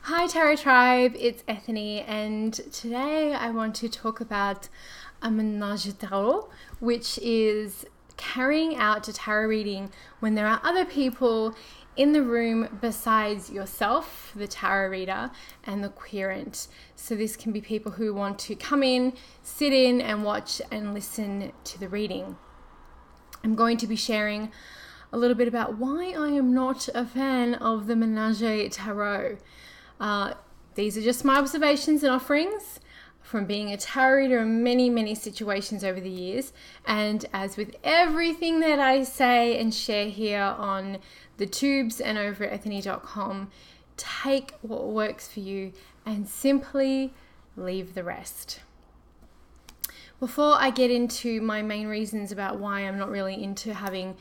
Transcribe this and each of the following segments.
Hi Tarot Tribe, it's Ethany, and today I want to talk about a Ménage tarot, which is carrying out a tarot reading when there are other people in the room besides yourself, the tarot reader, and the querent. So this can be people who want to come in, sit in and watch and listen to the reading. I'm going to be sharing a little bit about why I am not a fan of the Ménage tarot. These are just my observations and offerings from being a tarot reader in many situations over the years. And as with everything that I say and share here on the tubes and over at ethany.com, take what works for you and simply leave the rest. Before I get into my main reasons about why I'm not really into having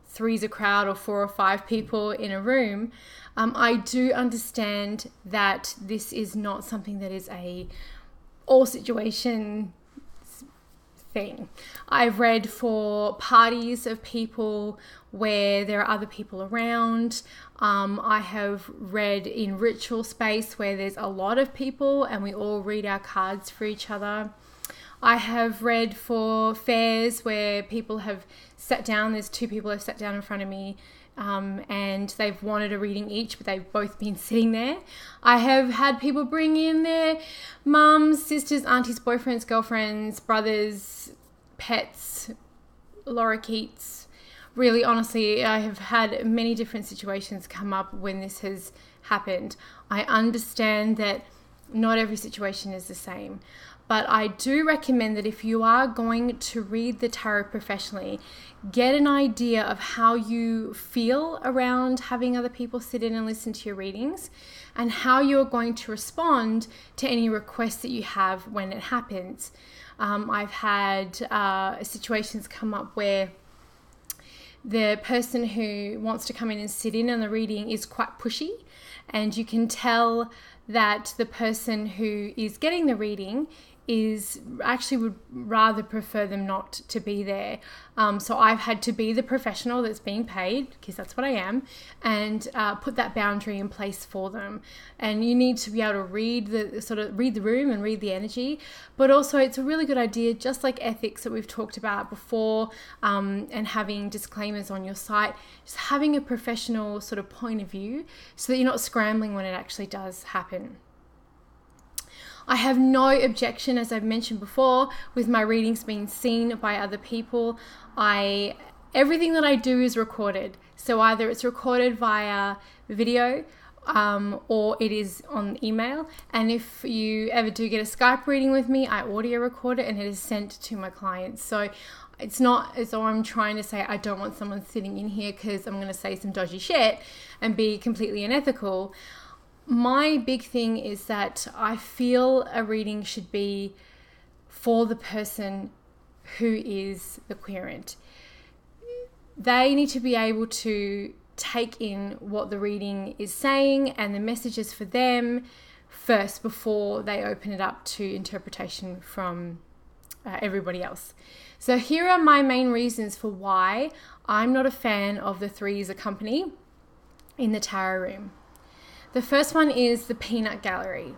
three's a crowd or 4 or 5 people in a room, I do understand that this is not something that is a all situation thing. I've read for parties of people where there are other people around. I have read in ritual space where there's a lot of people and we all read our cards for each other. I have read for fairs where people have sat down, there's 2 people have sat down in front of me and they've wanted a reading each, but they've both been sitting there. I have had people bring in their mums, sisters, aunties, boyfriends, girlfriends, brothers, pets, lorikeets. Really, honestly, I have had many different situations come up when this has happened. I understand that not every situation is the same. But I do recommend that if you are going to read the tarot professionally, get an idea of how you feel around having other people sit in and listen to your readings and how you're going to respond to any requests that you have when it happens. I've had situations come up where the person who wants to come in and sit in on the reading is quite pushy, and you can tell that the person who is getting the reading is actually would rather prefer them not to be there. So I've had to be the professional that's being paid, because that's what I am, and put that boundary in place for them. And you need to be able to read the room and read the energy, but also it's a really good idea, just like ethics that we've talked about before, and having disclaimers on your site, just having a professional sort of point of view so that you're not scrambling when it actually does happen. I have no objection, as I've mentioned before, with my readings being seen by other people. Everything that I do is recorded. So either it's recorded via video or it is on email. And if you ever do get a Skype reading with me, I audio record it and it is sent to my clients. So it's not as though I'm trying to say I don't want someone sitting in here because I'm going to say some dodgy shit and be completely unethical. My big thing is that I feel a reading should be for the person who is the querent. They need to be able to take in what the reading is saying and the messages for them first before they open it up to interpretation from everybody else. So here are my main reasons for why I'm not a fan of the Three as a company in the tarot room. The first one is the peanut gallery.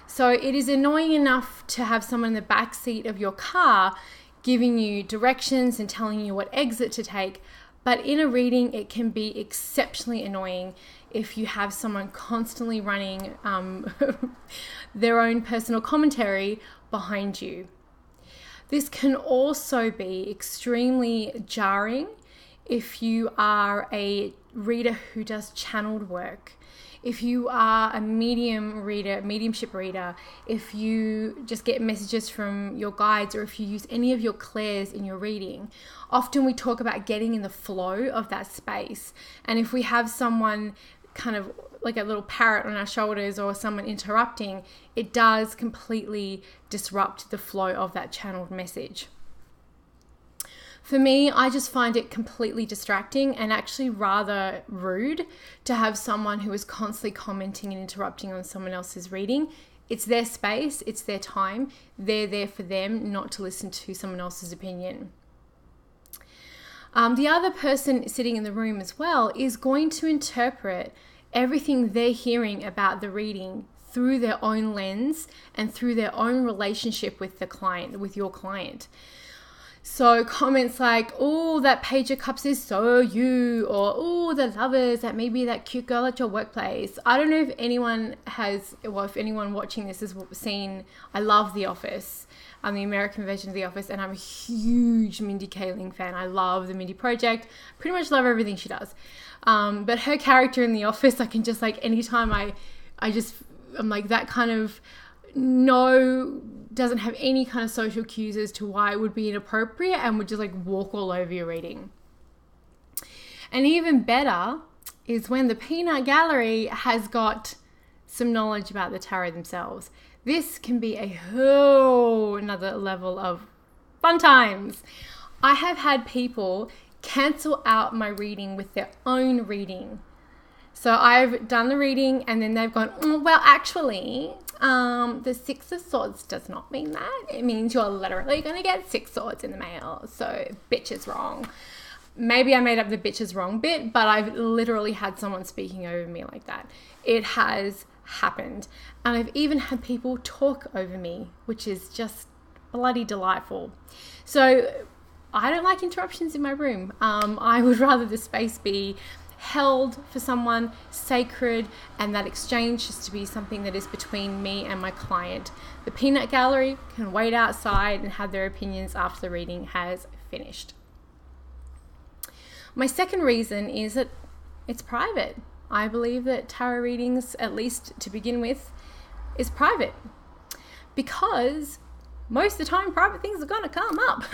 So it is annoying enough to have someone in the back seat of your car giving you directions and telling you what exit to take. But in a reading, it can be exceptionally annoying if you have someone constantly running their own personal commentary behind you. This can also be extremely jarring if you are a reader who does channeled work. If you are a mediumship reader, if you just get messages from your guides, or if you use any of your clairs in your reading, often we talk about getting in the flow of that space. And if we have someone kind of like a little parrot on our shoulders or someone interrupting, it does completely disrupt the flow of that channeled message. For me, I just find it completely distracting and actually rather rude to have someone who is constantly commenting and interrupting on someone else's reading. It's their space, it's their time. They're there for them, not to listen to someone else's opinion. The other person sitting in the room as well is going to interpret everything they're hearing about the reading through their own lens and through their own relationship with the client, with your client. So comments like, oh, that Page of Cups is so you, or oh, the Lovers, that may be that cute girl at your workplace. I don't know if anyone has, well, if anyone watching this has seen, I love The Office. I'm the American version of The Office, and I'm a huge Mindy Kaling fan. I love the Mindy Project, pretty much love everything she does. But her character in The Office, I can just like, anytime I'm like that kind of, doesn't have any kind of social cues as to why it would be inappropriate and would just like walk all over your reading. And even better is when the peanut gallery has got some knowledge about the tarot themselves. This can be a whole another level of fun times. I have had people cancel out my reading with their own reading. So I've done the reading and then they've gone, well, actually, the Six of Swords does not mean that. It means you're literally going to get 6 swords in the mail. So bitch is wrong. Maybe I made up the bitch is wrong bit, but I've literally had someone speaking over me like that. It has happened. And I've even had people talk over me, which is just bloody delightful. So I don't like interruptions in my room. I would rather the space be held for someone, sacred, and that exchange just to be something that is between me and my client. The peanut gallery can wait outside and have their opinions after the reading has finished. My second reason is that it's private. I believe that tarot readings, at least to begin with, is private, because most of the time private things are going to come up.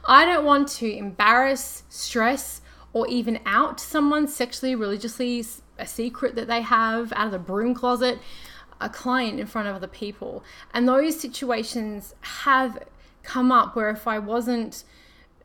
I don't want to embarrass, stress, or even out someone sexually, religiously, a secret that they have out of the broom closet, a client in front of other people. And those situations have come up where if I wasn't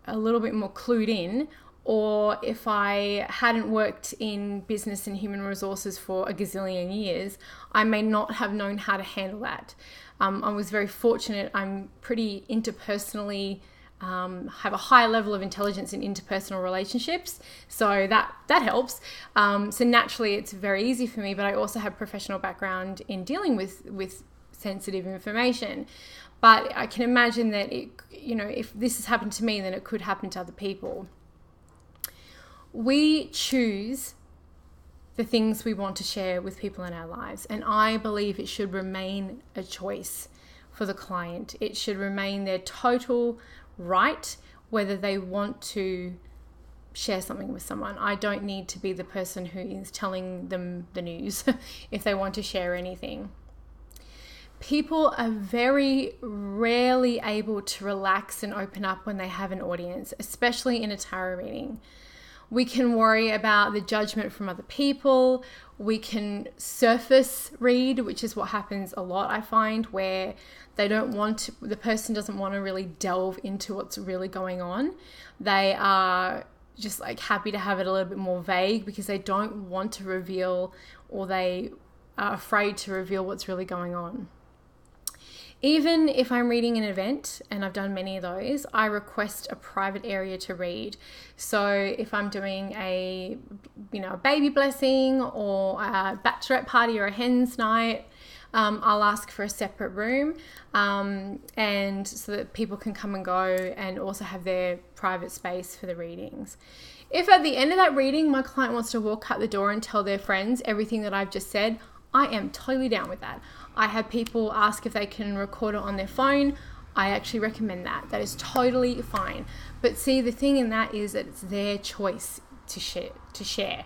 a little bit more clued in, or if I hadn't worked in business and human resources for a gazillion years, I may not have known how to handle that. I was very fortunate. I'm pretty interpersonally, have a high level of intelligence in interpersonal relationships, so that helps. So naturally it's very easy for me, but I also have professional background in dealing with sensitive information. But I can imagine that if this has happened to me, then it could happen to other people. We choose the things we want to share with people in our lives, and I believe it should remain a choice for the client. It should remain their total right whether they want to share something with someone. I don't need to be the person who is telling them the news if they want to share anything. People are very rarely able to relax and open up when they have an audience, especially in a tarot reading. We can worry about the judgment from other people. We can surface read, which is what happens a lot, I find, where the person doesn't want to really delve into what's really going on. They are just like happy to have it a little bit more vague because they don't want to reveal, or they are afraid to reveal what's really going on. Even if I'm reading an event, and I've done many of those, I request a private area to read. So if I'm doing a baby blessing or a bachelorette party or a hen's night, I'll ask for a separate room, and so that people can come and go and also have their private space for the readings. If at the end of that reading, my client wants to walk out the door and tell their friends everything that I've just said, I am totally down with that. I have people ask if they can record it on their phone. I actually recommend that. That is totally fine. But see, the thing in that is that it's their choice to share.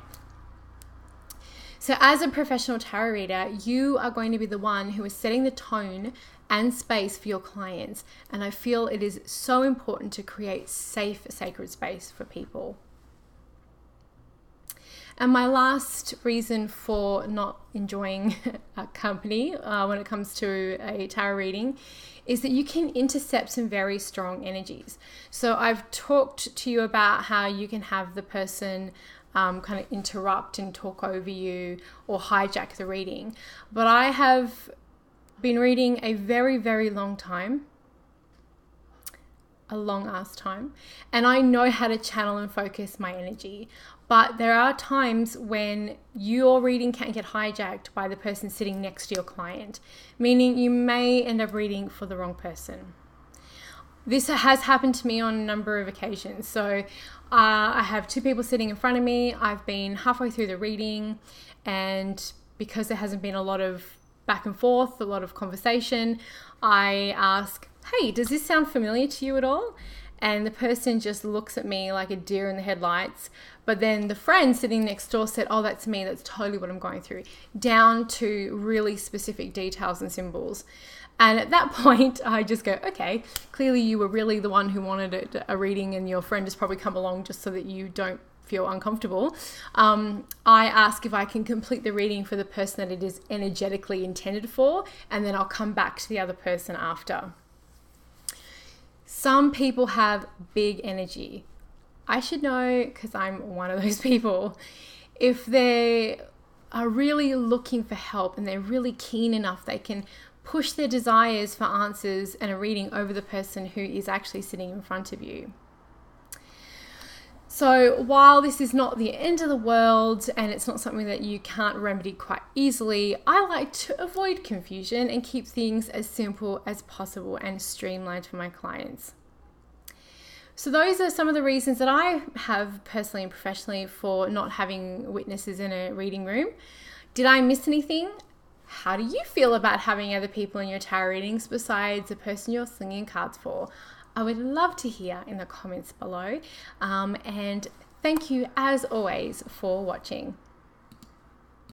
So as a professional tarot reader, you are going to be the one who is setting the tone and space for your clients. And I feel it is so important to create safe, sacred space for people. And my last reason for not enjoying a company when it comes to a tarot reading is that you can intercept some very strong energies. So I've talked to you about how you can have the person kind of interrupt and talk over you or hijack the reading. But I have been reading a very, very long time. A long ass time, and I know how to channel and focus my energy. But there are times when your reading can get hijacked by the person sitting next to your client, meaning you may end up reading for the wrong person. This has happened to me on a number of occasions. So I have two people sitting in front of me. I've been halfway through the reading, and because there hasn't been a lot of back and forth, a lot of conversation, I ask, hey, does this sound familiar to you at all? And the person just looks at me like a deer in the headlights. But then the friend sitting next door said, oh, that's me. That's totally what I'm going through, down to really specific details and symbols. And at that point, I just go, okay, clearly you were really the one who wanted a reading, and your friend has probably come along just so that you don't feel uncomfortable. I ask if I can complete the reading for the person that it is energetically intended for, and then I'll come back to the other person after. Some people have big energy. I should know because I'm one of those people. If they are really looking for help and they're really keen enough, they can push their desires for answers and a reading over the person who is actually sitting in front of you. So while this is not the end of the world and it's not something that you can't remedy quite easily, I like to avoid confusion and keep things as simple as possible and streamlined for my clients. So those are some of the reasons that I have personally and professionally for not having witnesses in a reading room. Did I miss anything? How do you feel about having other people in your tarot readings besides the person you're slinging cards for? I would love to hear in the comments below. And thank you as always for watching.